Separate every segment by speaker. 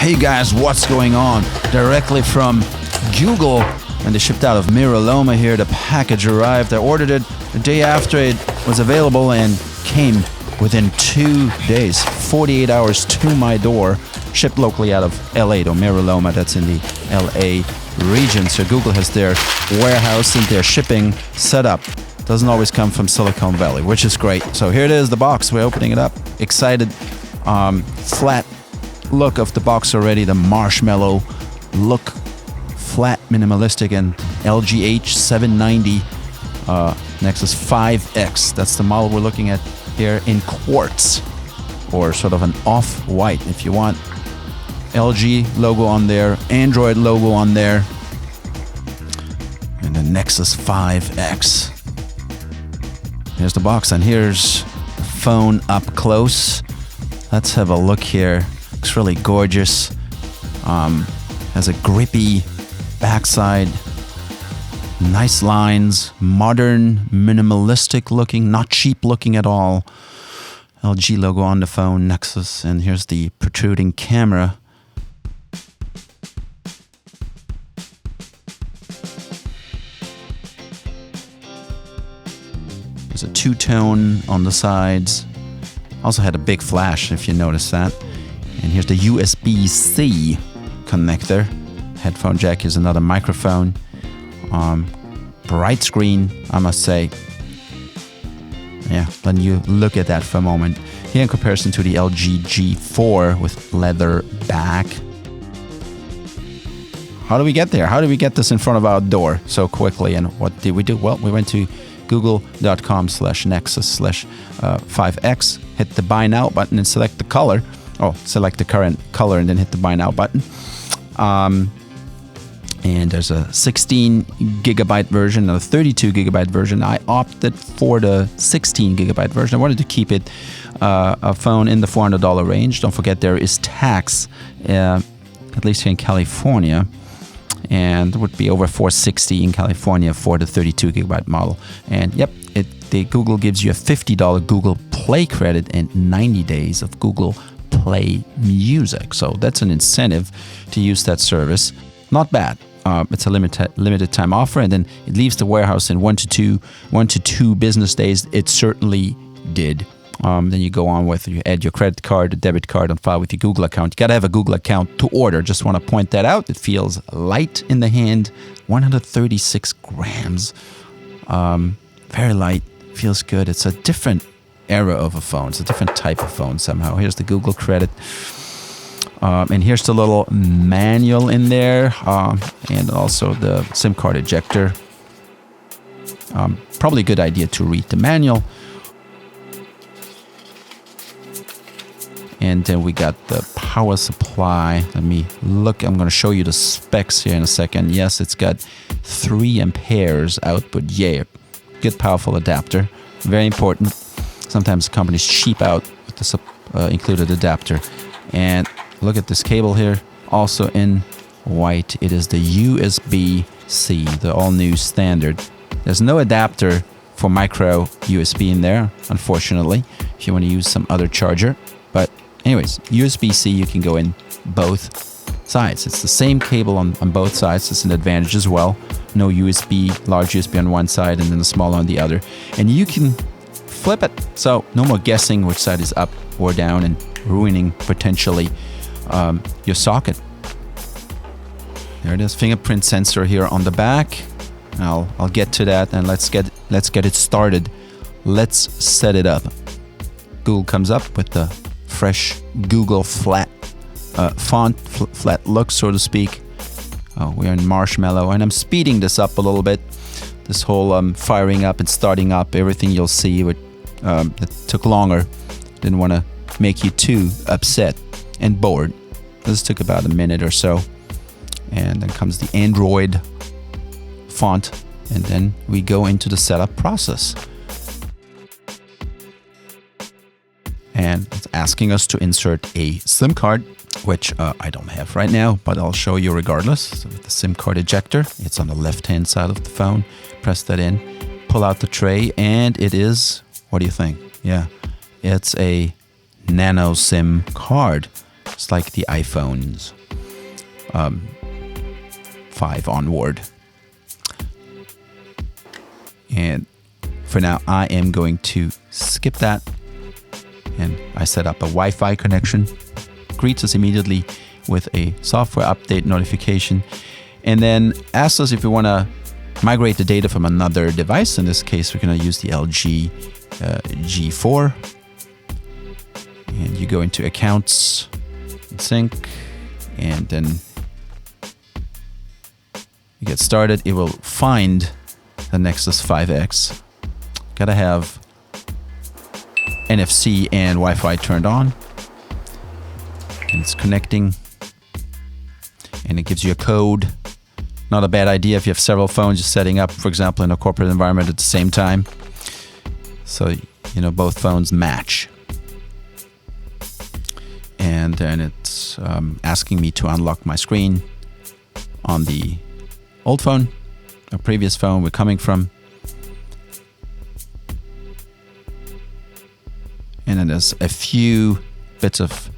Speaker 1: Hey guys, what's going on? Directly from Google, and they shipped out of Mira Loma here. The package arrived. I ordered it the day after it was available and came within 2 days, 48 hours to my door. Shipped locally out of LA to Mira Loma, that's in the LA region. So Google has their warehouse and their shipping set up. Doesn't always come from Silicon Valley, which is great. So here it is, the box. We're opening it up. Excited. Flat look of the box already. The marshmallow look. Flat, minimalistic, and LG H790 Nexus 5X. That's the model we're looking at here in quartz, or sort of an off-white if you want. LG logo on there, Android logo on there, and the Nexus 5X. Here's the box, and here's the phone up close. Let's have a look here. Looks really gorgeous. Has a grippy backside. Nice lines. Modern, minimalistic looking, not cheap looking at all. LG logo on the phone, Nexus, and here's the protruding camera. There's a two-tone on the sides. Also had a big flash, if you notice that. And here's the USB-C connector. Headphone jack. Here's another microphone. Bright screen, I must say. Yeah, when you look at that for a moment. Here in comparison to the LG G4 with leather back. How do we get there? How do we get this in front of our door so quickly? And what did we do? Well, we went to google.com/nexus/5X, hit the buy now button and select the color. Oh, select the current color and then hit the buy now button. And there's a 16 gigabyte version and a 32 gigabyte version. I opted for the 16 gigabyte version. I wanted to keep it a phone in the $400 range. Don't forget there is tax, at least here in California. And it would be over $460 in California for the 32 gigabyte model. And yep, Google gives you a $50 Google Play credit and 90 days of Google Play Music. So that's an incentive to use that service. Not bad. It's a limited time offer, and then it leaves the warehouse in 1 to 2 business days. It certainly did. Then you go on with, you add your credit card, a debit card on file with your Google account. You got to have a Google account to order. Just want to point that out. It feels light in the hand, 136 grams. Very light, feels good. It's a different era of a phone. It's a different type of phone somehow. Here's the Google credit. And here's the little manual in there, and also the SIM card ejector. Probably a good idea to read the manual. And then we got the power supply. Let me look. I'm going to show you the specs here in a second. Yes, it's got 3 amperes output. Yeah, good powerful adapter. Very important. Sometimes companies cheap out with the included adapter. And look at this cable here, also in white. It is the USB-C, the all-new standard. There's no adapter for micro USB in there, unfortunately, if you want to use some other charger. But anyways, USB-C, you can go in both sides. It's the same cable on both sides. It's an advantage as well. No USB, large USB on one side and then the small on the other. And you can flip it. So no more guessing which side is up or down and ruining potentially your socket. There it is, fingerprint sensor here on the back. I'll get to that, and let's get it started. Let's set it up. Google comes up with the fresh Google flat font, flat look, so to speak. Oh, we're in Marshmallow, and I'm speeding this up a little bit. This whole firing up and starting up, everything you'll see, it took longer. Didn't want to make you too upset and bored. This took about a minute or so. And then comes the Android font, and then we go into the setup process. And it's asking us to insert a SIM card, which I don't have right now, but I'll show you regardless. So with the SIM card ejector, it's on the left-hand side of the phone. Press that in, pull out the tray, and it is, what do you think? Yeah, it's a nano SIM card. It's like the iPhones 5 onward. And for now, I am going to skip that. And I set up a Wi-Fi connection. Greets us immediately with a software update notification. And then asks us if we want to migrate the data from another device. In this case, we're going to use the LG G4. And you go into Accounts, Sync, and then you get started. It will find the Nexus 5X. Gotta have NFC and Wi-Fi turned on. And it's connecting. And it gives you a code. Not a bad idea if you have several phones just setting up, for example, in a corporate environment at the same time. So, you know, both phones match. And then it's asking me to unlock my screen on the old phone, a previous phone we're coming from. And then there's a few bits of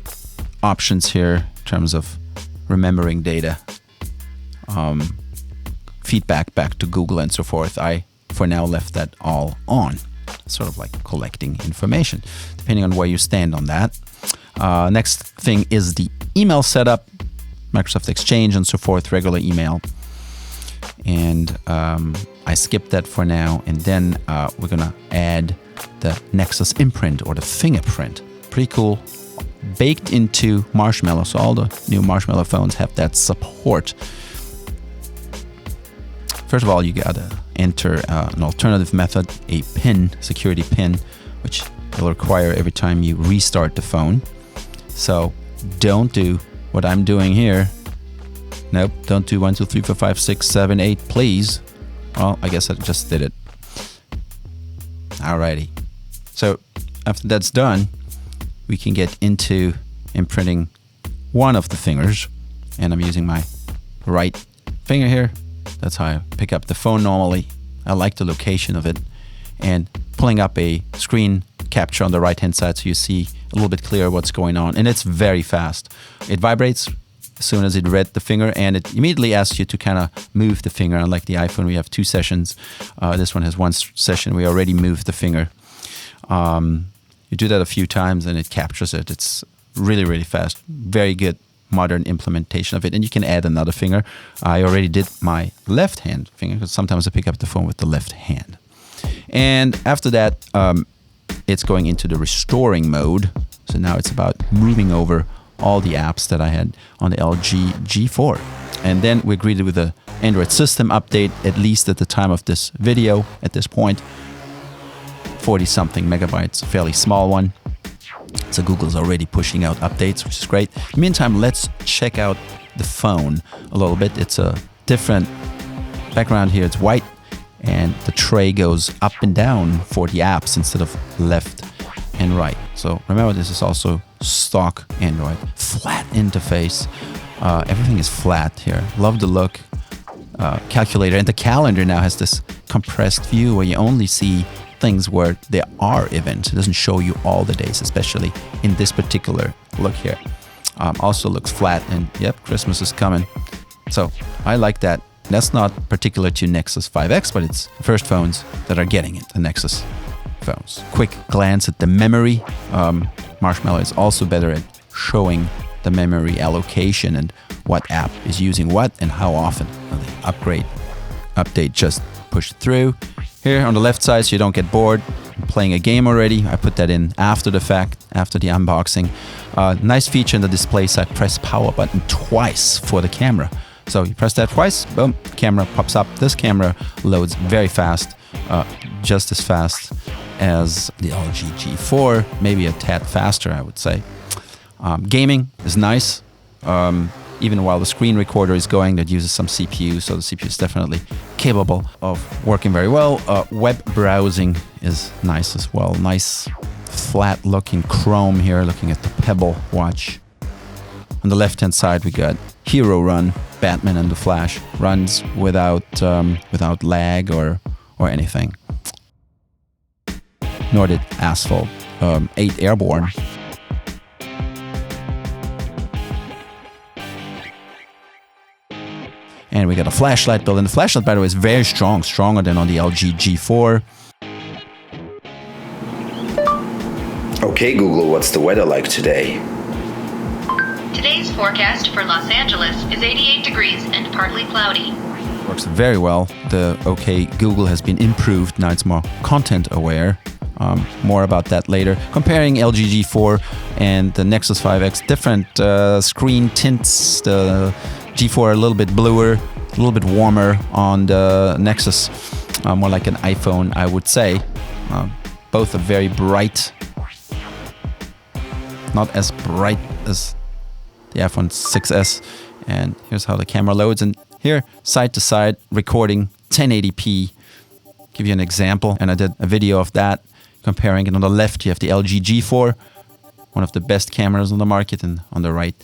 Speaker 1: options here in terms of remembering data, feedback back to Google and so forth. I, for now, left that all on, sort of like collecting information, depending on where you stand on that. Next thing is the email setup, Microsoft Exchange and so forth, regular email. And I skipped that for now. And then we're going to add the Nexus Imprint or the Fingerprint. Pretty cool. Baked into Marshmallow. So all the new Marshmallow phones have that support. First of all, you got to enter an alternative method, a PIN, security PIN, which will require every time you restart the phone. So don't do what I'm doing here. Nope, don't do 1, 2, 3, 4, 5, 6, 7, 8, please. Well, I guess I just did it. Alrighty. So after that's done, we can get into imprinting one of the fingers. And I'm using my right finger here. That's how I pick up the phone normally. I like the location of it. And pulling up a screen capture on the right-hand side so you see a little bit clearer what's going on. And it's very fast. It vibrates as soon as it read the finger, and it immediately asks you to kind of move the finger. Unlike the iPhone, we have 2 sessions. This one has 1 session. We already moved the finger. You do that a few times and it captures it. It's really, really fast. Very good modern implementation of it. And you can add another finger. I already did my left hand finger because sometimes I pick up the phone with the left hand. And after that, it's going into the restoring mode. So now it's about moving over all the apps that I had on the LG G4. And then we're greeted with a Android system update, at least at the time of this video, at this point. 40-something megabytes, a fairly small one. So Google's already pushing out updates, which is great. In the meantime, let's check out the phone a little bit. It's a different background here. It's white, and the tray goes up and down for the apps instead of left and right. So remember, this is also stock Android. Flat interface. Everything is flat here. Love the look. Calculator. And the calendar now has this compressed view where you only see things where there are events. It doesn't show you all the days, especially in this particular look here. Also looks flat, and yep, Christmas is coming. So I like that. That's not particular to Nexus 5X, but it's the first phones that are getting it, the Nexus phones. Quick glance at the memory. Marshmallow is also better at showing the memory allocation and what app is using what and how often. The update just pushed through. Here on the left side, so you don't get bored, I'm playing a game already. I put that in after the fact, after the unboxing. Nice feature in the display side, press power button twice for the camera. So you press that twice, boom, camera pops up. This camera loads very fast, just as fast as the LG G4, maybe a tad faster, I would say. Gaming is nice. Even while the screen recorder is going, that uses some CPU, so the CPU is definitely capable of working very well. Web browsing is nice as well. Nice flat looking Chrome here, looking at the Pebble watch. On the left hand side we got Hero Run, Batman and the Flash. Runs without lag or anything. Nor did Asphalt. 8 Airborne. And we got a flashlight built in. The flashlight, by the way, is very strong, stronger than on the LG G4.
Speaker 2: Okay, Google, what's the weather like today?
Speaker 3: Today's forecast for Los Angeles is 88 degrees and partly cloudy.
Speaker 1: Works very well. The OK Google has been improved. Now it's more content aware. More about that later. Comparing LG G4 and the Nexus 5X, different screen tints. The G4 a little bit bluer, a little bit warmer on the Nexus. More like an iPhone, I would say. Both are very bright. Not as bright as the iPhone 6S. And here's how the camera loads. And here, side to side recording 1080p. Give you an example. And I did a video of that, comparing it. On the left, you have the LG G4, one of the best cameras on the market. And on the right,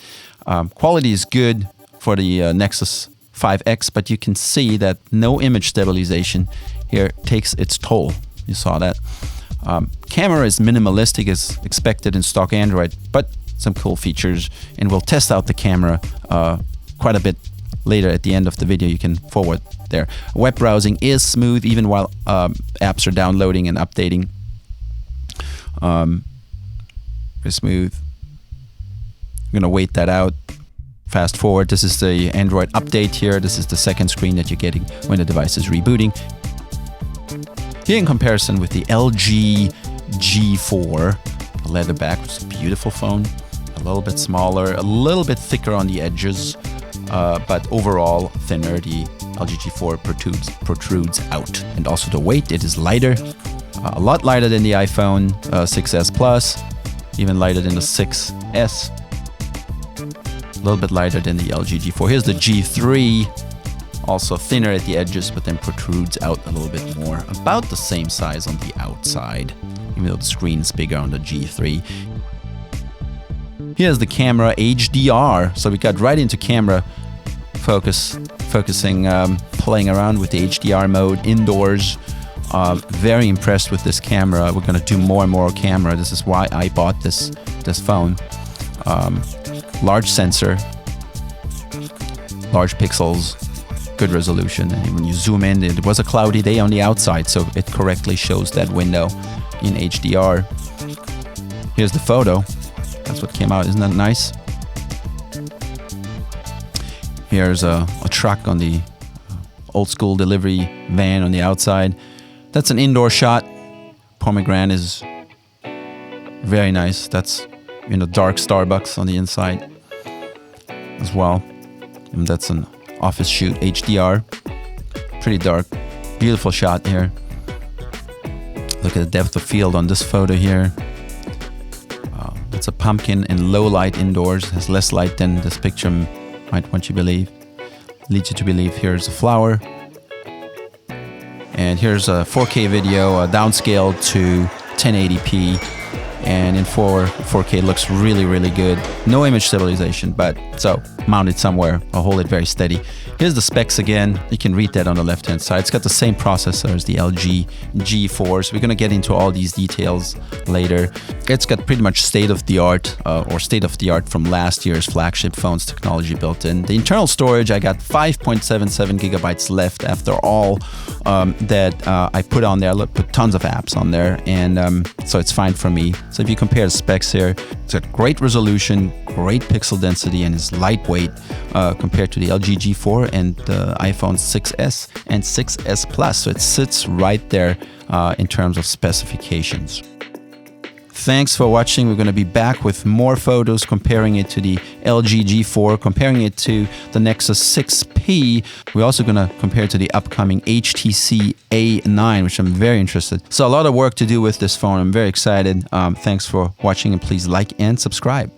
Speaker 1: quality is good for the Nexus 5X, but you can see that no image stabilization here takes its toll. You saw that. Camera is minimalistic as expected in stock Android, but some cool features, and we'll test out the camera quite a bit later at the end of the video. You can forward there. Web browsing is smooth even while apps are downloading and updating. Very smooth. I'm gonna wait that out. Fast forward. This is the Android update here. This is the second screen that you're getting when the device is rebooting. Here in comparison with the LG G4, the leather back was a beautiful phone, a little bit smaller, a little bit thicker on the edges, but overall thinner. The LG G4 protrudes out. And also the weight, it is lighter, a lot lighter than the iPhone 6S Plus, even lighter than the 6S, a little bit lighter than the LG G4. Here's the G3. Also thinner at the edges, but then protrudes out a little bit more. About the same size on the outside, even though the screen's bigger on the G3. Here's the camera HDR. So we got right into camera focusing, playing around with the HDR mode indoors. Very impressed with this camera. We're gonna do more and more camera. This is why I bought this phone. Large sensor, large pixels, good resolution, and when you zoom in, it was a cloudy day on the outside, so it correctly shows that window in HDR. Here's the photo. That's what came out. Isn't that nice? Here's a truck on the old school delivery van on the outside. That's an indoor shot. Pomegranate is very nice. That's in a dark Starbucks on the inside as well. And that's an office shoot, HDR. Pretty dark. Beautiful shot here. Look at the depth of field on this photo here. It's a pumpkin in low light indoors. It has less light than this picture might want you to believe. Leads you to believe. Here's a flower. And here's a 4K video, downscaled to 1080p. And in 4K looks really, really good. No image stabilization, but so mounted somewhere. I'll hold it very steady. Here's the specs again. You can read that on the left-hand side. It's got the same processor as the LG G4, so we're gonna get into all these details later. It's got pretty much state-of-the-art or state-of-the-art from last year's flagship phones technology built in. The internal storage, I got 5.77 gigabytes left after all that I put on there. I put tons of apps on there, and so it's fine for me. So if you compare the specs here, it's got great resolution, great pixel density, and is lightweight compared to the LG G4 and the iPhone 6S and 6S Plus. So it sits right there in terms of specifications. Thanks for watching. We're going to be back with more photos comparing it to the LG G4, comparing it to the Nexus 6P. We're also going to compare it to the upcoming HTC A9, which I'm very interested. So a lot of work to do with this phone. I'm very excited. Thanks for watching, and please like and subscribe.